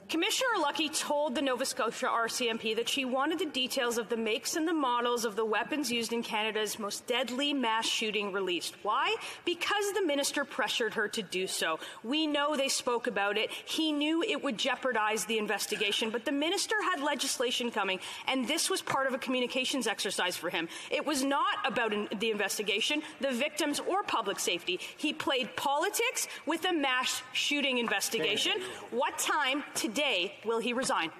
Commissioner Lucky told the Nova Scotia RCMP that she wanted the details of the makes and the models of the weapons used in Canada's most deadly mass shooting released. Why? Because the minister pressured her to do so. We know they spoke about it. He knew it would jeopardize the investigation, but the minister had legislation coming, and this was part of a communications exercise for him. It was not about the investigation, the victims, or public safety. He played politics with a mass shooting investigation. What time today will he resign?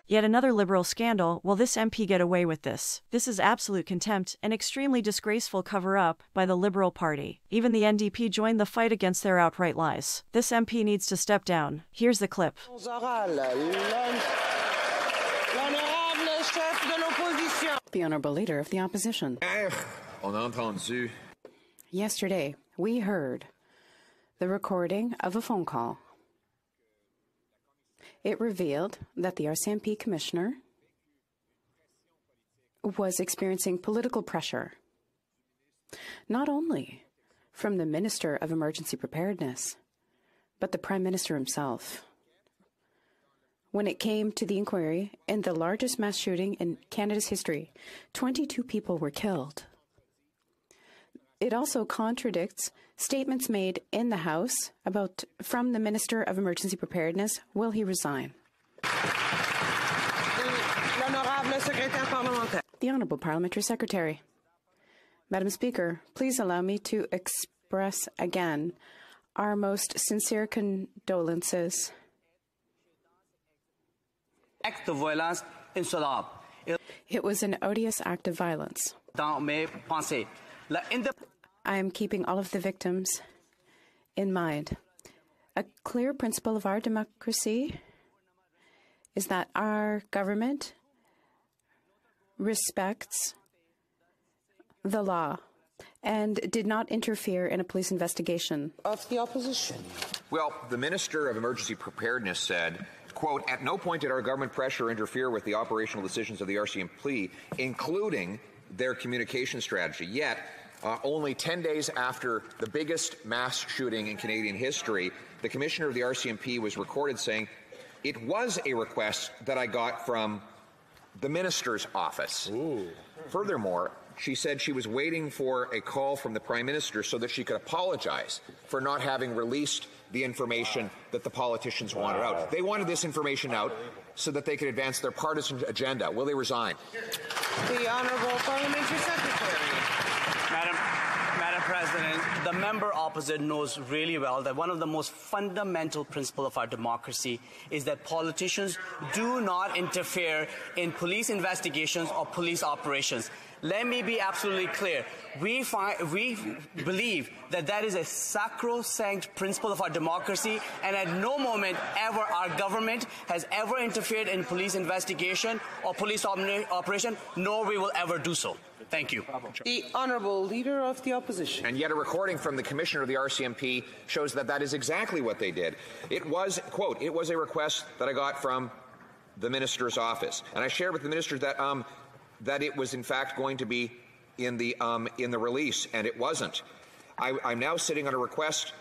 Yet another Liberal scandal. Will this MP get away with this? This is absolute contempt, an extremely disgraceful cover-up by the Liberal Party. Even the NDP joined the fight against their outright lies. This MP needs to step down. Here's the clip. The Honourable Leader of the Opposition. Yesterday, we heard the recording of a phone call. It revealed that the RCMP Commissioner was experiencing political pressure, not only from the Minister of Emergency Preparedness, but the Prime Minister himself. When it came to the inquiry in the largest mass shooting in Canada's history, 22 people were killed. It also contradicts statements made in the House from the Minister of Emergency Preparedness. Will he resign? The Honourable Parliamentary Secretary. Madam Speaker, please allow me to express again our most sincere condolences. Acte de violence insolable. It was an odious act of violence. Dans mes pensées. I am keeping all of the victims in mind. A clear principle of our democracy is that our government respects the law and did not interfere in a police investigation. Of the opposition. Well, the Minister of Emergency Preparedness said, quote, "At no point did our government pressure or interfere with the operational decisions of the RCMP, including their communication strategy. Yet, only 10 days after the biggest mass shooting in Canadian history, the Commissioner of the RCMP was recorded saying, 'It was a request that I got from the Minister's office.'" Ooh. Furthermore, she said she was waiting for a call from the Prime Minister so that she could apologize for not having released the information that the politicians wanted out. They wanted this information out so that they could advance their partisan agenda. Will they resign? The Honourable Parliamentary Secretary. Madam President, the member opposite knows really well that one of the most fundamental principles of our democracy is that politicians do not interfere in police investigations or police operations. Let me be absolutely clear. We believe that that is a sacrosanct principle of our democracy, and at no moment ever our government has ever interfered in police investigation or police operation, nor we will ever do so. Thank you. The Honourable Leader of the Opposition. And yet a recording from the Commissioner of the RCMP shows that that is exactly what they did. It was, quote, "It was a request that I got from the Minister's office." And I shared with the Minister that it was in fact going to be in the release, and it wasn't. I'm now sitting on a request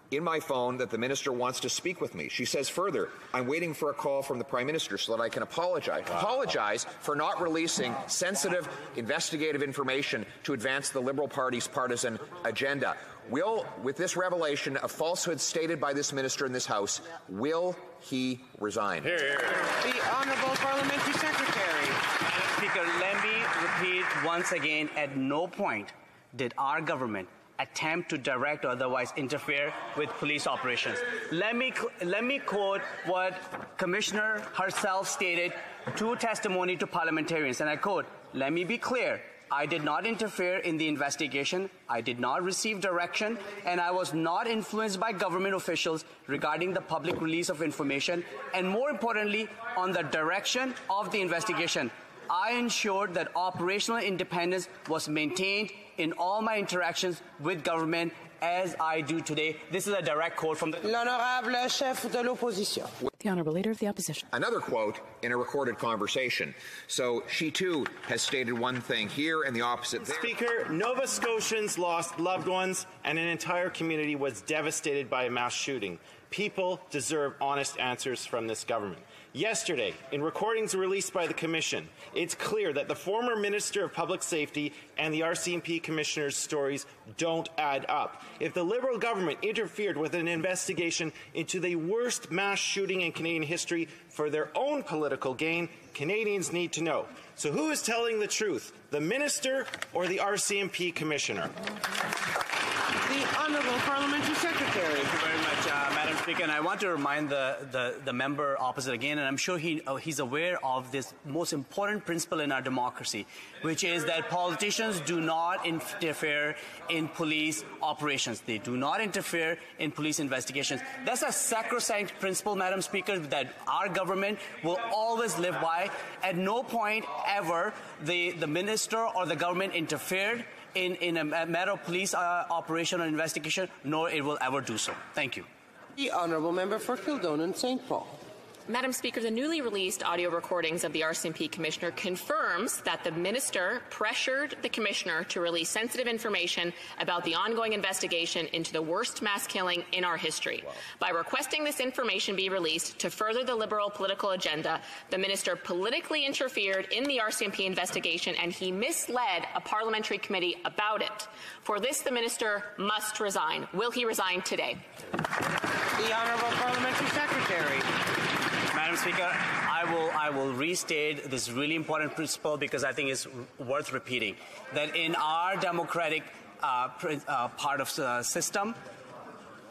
in my phone that the Minister wants to speak with me. She says further, "I'm waiting for a call from the Prime Minister so that I can apologize for not releasing sensitive investigative information to advance the Liberal Party's partisan agenda." With this revelation of falsehoods stated by this Minister in this House, will he resign? Hear, hear. The Honourable Parliamentary Secretary. Madam Speaker, let me repeat once again, at no point did our government attempt to direct or otherwise interfere with police operations. Let me quote what Commissioner herself stated to testimony to parliamentarians, and I quote, "Let me be clear. I did not interfere in the investigation, I did not receive direction, and I was not influenced by government officials regarding the public release of information, and more importantly, on the direction of the investigation. I ensured that operational independence was maintained in all my interactions with government as I do today." This is a direct quote from the L'Honorable Chef de l'Opposition. The Honourable Leader of the Opposition. Another quote in a recorded conversation. So she too has stated one thing here and the opposite there. Speaker, Nova Scotians lost loved ones and an entire community was devastated by a mass shooting. People deserve honest answers from this government. Yesterday, in recordings released by the Commission, it's clear that the former Minister of Public Safety and the RCMP Commissioner's stories don't add up. If the Liberal government interfered with an investigation into the worst mass shooting in Canadian history for their own political gain, Canadians need to know. So who is telling the truth, the Minister or the RCMP Commissioner? The Honourable Parliamentary Secretary. Thank you very much, Madam Speaker. And I want to remind the member opposite again, and I'm sure he's aware of this most important principle in our democracy, which is that politicians do not interfere in police operations. They do not interfere in police investigations. That's a sacrosanct principle, Madam Speaker, that our government will always live by. At no point ever the minister or the government interfered in a matter of police operation or investigation, nor it will ever do so. Thank you. The Honourable Member for Kildonan St. Paul. Madam Speaker, the newly released audio recordings of the RCMP Commissioner confirms that the Minister pressured the Commissioner to release sensitive information about the ongoing investigation into the worst mass killing in our history. Wow. By requesting this information be released to further the Liberal political agenda, the Minister politically interfered in the RCMP investigation and he misled a parliamentary committee about it. For this, the Minister must resign. Will he resign today? The Honourable Parliamentary Secretary. Madam Speaker, I will restate this really important principle because I think it's worth repeating, that in our democratic part of the system,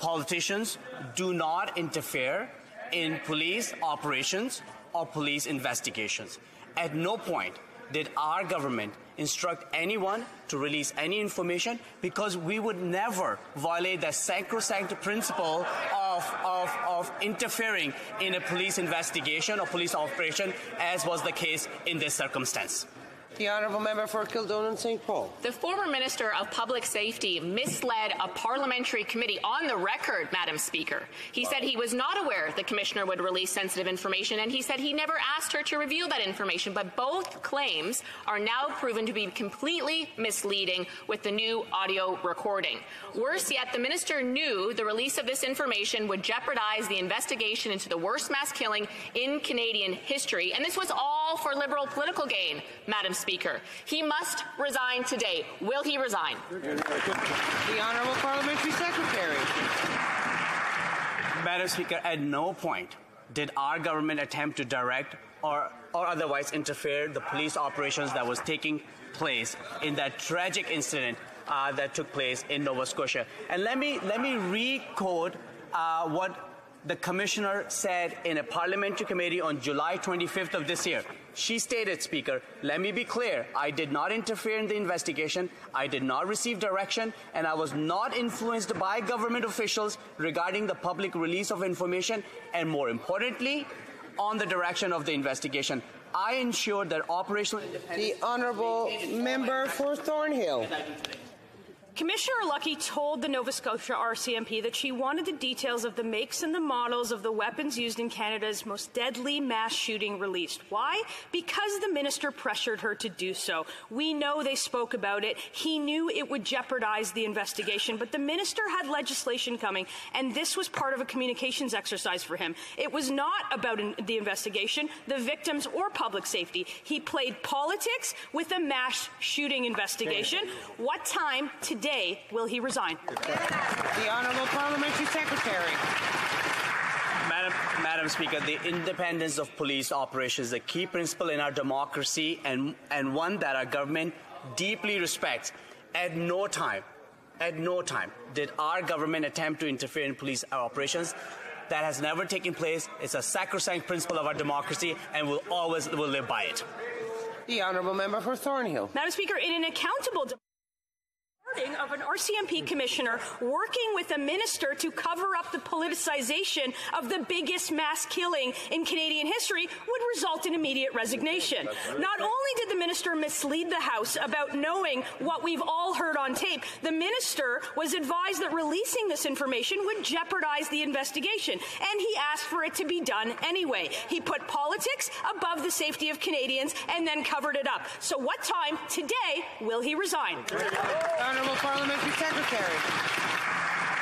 politicians do not interfere in police operations or police investigations. At no point did our government instruct anyone to release any information because we would never violate the sacrosanct principle of interfering in a police investigation or police operation, as was the case in this circumstance. The Honourable Member for Kildonan St. Paul. The former Minister of Public Safety misled a parliamentary committee on the record, Madam Speaker. He said he was not aware the Commissioner would release sensitive information, and he said he never asked her to reveal that information, but both claims are now proven to be completely misleading with the new audio recording. Worse yet, the Minister knew the release of this information would jeopardize the investigation into the worst mass killing in Canadian history, and this was all for Liberal political gain, Madam Speaker. He must resign today. Will he resign? The Honourable Parliamentary Secretary. Madam Speaker, at no point did our government attempt to direct or otherwise interfere the police operations that was taking place in that tragic incident that took place in Nova Scotia. And let me re-quote what the Commissioner said in a parliamentary committee on July 25th of this year. She stated, Speaker, let me be clear, I did not interfere in the investigation, I did not receive direction, and I was not influenced by government officials regarding the public release of information, and more importantly, on the direction of the investigation. I ensured that operational independence... The Honourable Member for Thornhill. Commissioner Lucky told the Nova Scotia RCMP that she wanted the details of the makes and the models of the weapons used in Canada's most deadly mass shooting released. Why? Because the minister pressured her to do so. We know they spoke about it. He knew it would jeopardize the investigation, but the minister had legislation coming, and this was part of a communications exercise for him. It was not about the investigation, the victims, or public safety. He played politics with a mass shooting investigation. What time today will he resign? The Honourable Parliamentary Secretary. Madam Speaker, the independence of police operations is a key principle in our democracy and one that our government deeply respects. At no time did our government attempt to interfere in police operations. That has never taken place. It's a sacrosanct principle of our democracy, and we'll always live by it. The Honourable Member for Thornhill. Madam Speaker, in an accountable of an RCMP commissioner working with a minister to cover up the politicization of the biggest mass killing in Canadian history would result in immediate resignation. Not only did the minister mislead the House about knowing what we've all heard on tape, the minister was advised that releasing this information would jeopardize the investigation, and he asked for it to be done anyway. He put politics above the safety of Canadians and then covered it up. So what time today will he resign? Honourable Parliamentary Secretary.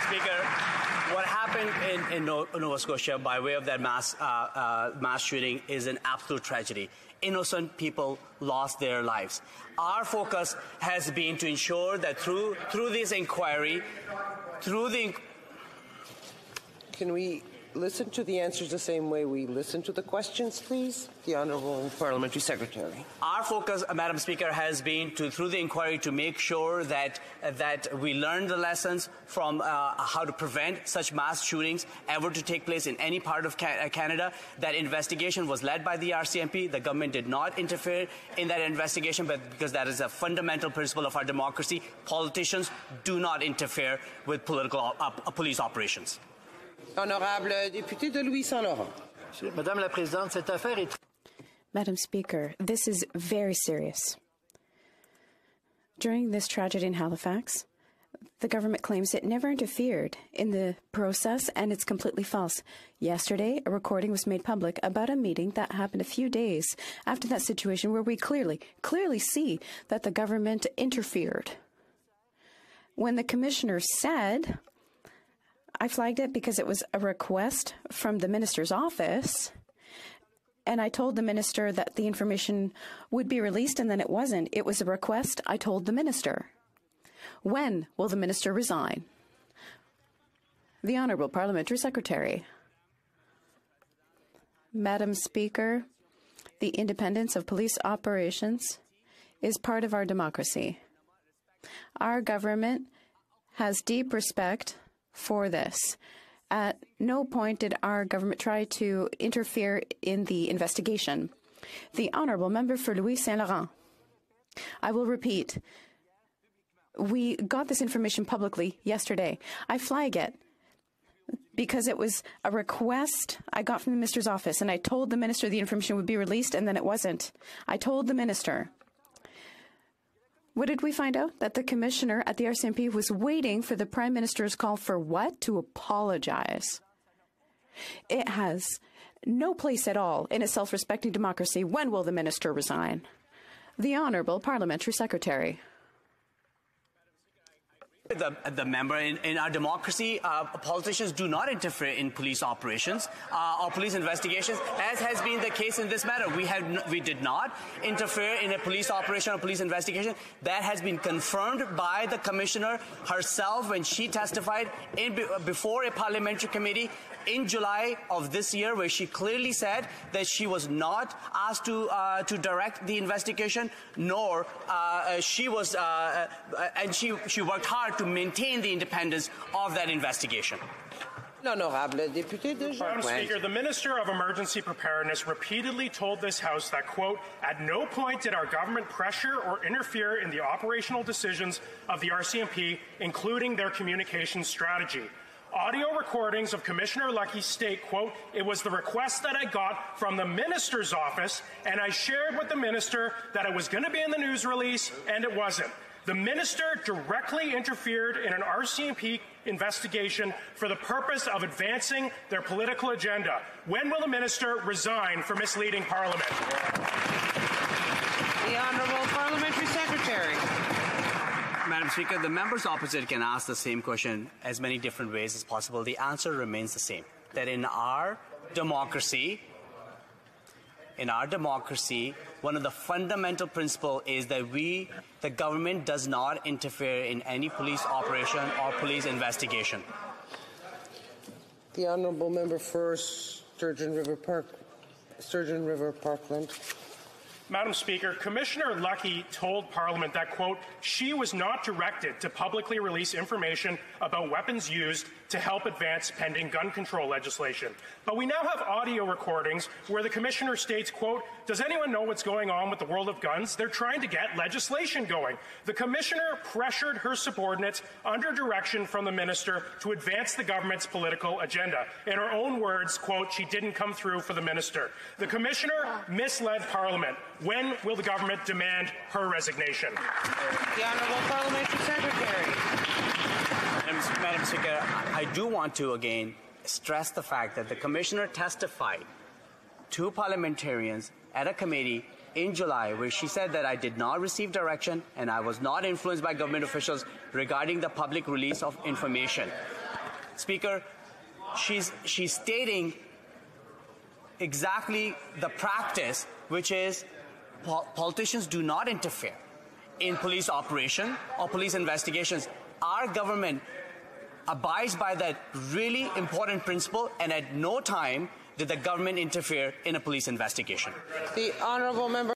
Speaker, What happened in Nova Scotia by way of that mass shooting is an absolute tragedy. Innocent people lost their lives. Our focus has been to ensure that through this inquiry, Can we listen to the answers the same way we listen to the questions, please? The Honourable Parliamentary Secretary. Our focus, Madam Speaker, has been through the inquiry to make sure that we learn the lessons from how to prevent such mass shootings ever to take place in any part of Canada. That investigation was led by the RCMP. The government did not interfere in that investigation, but because that is a fundamental principle of our democracy, politicians do not interfere with police operations. Honorable député de Louis-Saint-Laurent. Madame la Présidente, cette affaire est... Madam Speaker, this is very serious. During this tragedy in Halifax, the government claims it never interfered in the process, and it's completely false. Yesterday, a recording was made public about a meeting that happened a few days after that situation where we clearly see that the government interfered. When the commissioner said... I flagged it because it was a request from the minister's office, and I told the minister that the information would be released, and then it wasn't. It was a request. I told the minister. When will the minister resign? The Honourable Parliamentary Secretary. Madam Speaker, the independence of police operations is part of our democracy. Our government has deep respect for this. At no point did our government try to interfere in the investigation. The Honourable Member for Louis Saint-Laurent. I will repeat. We got this information publicly yesterday. I flag it because it was a request I got from the minister's office, and I told the minister the information would be released, and then it wasn't. I told the minister. What did we find out? That the commissioner at the RCMP was waiting for the Prime Minister's call for what? To apologize. It has no place at all in a self-respecting democracy. When will the minister resign? The Honourable Parliamentary Secretary. The member, in our democracy, politicians do not interfere in police operations or police investigations, as has been the case in this matter. We did not interfere in a police operation or police investigation. That has been confirmed by the commissioner herself when she testified before a parliamentary committee in July of this year, where she clearly said that she was not asked to direct the investigation, nor she was, and she worked hard to maintain the independence of that investigation. Honorable député de Madam Speaker, the Minister of Emergency Preparedness repeatedly told this House that, quote, at no point did our government pressure or interfere in the operational decisions of the RCMP, including their communications strategy. Audio recordings of Commissioner Lucky state, quote, it was the request that I got from the minister's office, and I shared with the minister that it was going to be in the news release, and it wasn't. The minister directly interfered in an RCMP investigation for the purpose of advancing their political agenda. When will the minister resign for misleading Parliament? The Honourable Parliamentary Secretary. Madam Speaker, the members opposite can ask the same question as many different ways as possible. The answer remains the same, that in our democracy, one of the fundamental principles is that the government does not interfere in any police operation or police investigation. The Honourable Member for Sturgeon River Parkland. Madam Speaker, Commissioner Lucky told Parliament that, quote, she was not directed to publicly release information about weapons used to help advance pending gun control legislation. But we now have audio recordings where the Commissioner states, quote, does anyone know what's going on with the world of guns? They're trying to get legislation going. The Commissioner pressured her subordinates under direction from the Minister to advance the government's political agenda. In her own words, quote, she didn't come through for the Minister. The Commissioner misled Parliament. When will the government demand her resignation? The Honourable Parliamentary Secretary. Madam Speaker, I do want to again stress the fact that the Commissioner testified to parliamentarians at a committee in July where she said that I did not receive direction and I was not influenced by government officials regarding the public release of information. Speaker, she's stating exactly the practice, which is politicians do not interfere in police operation or police investigations. Our government abides by that really important principle, and at no time did the government interfere in a police investigation. The honourable member.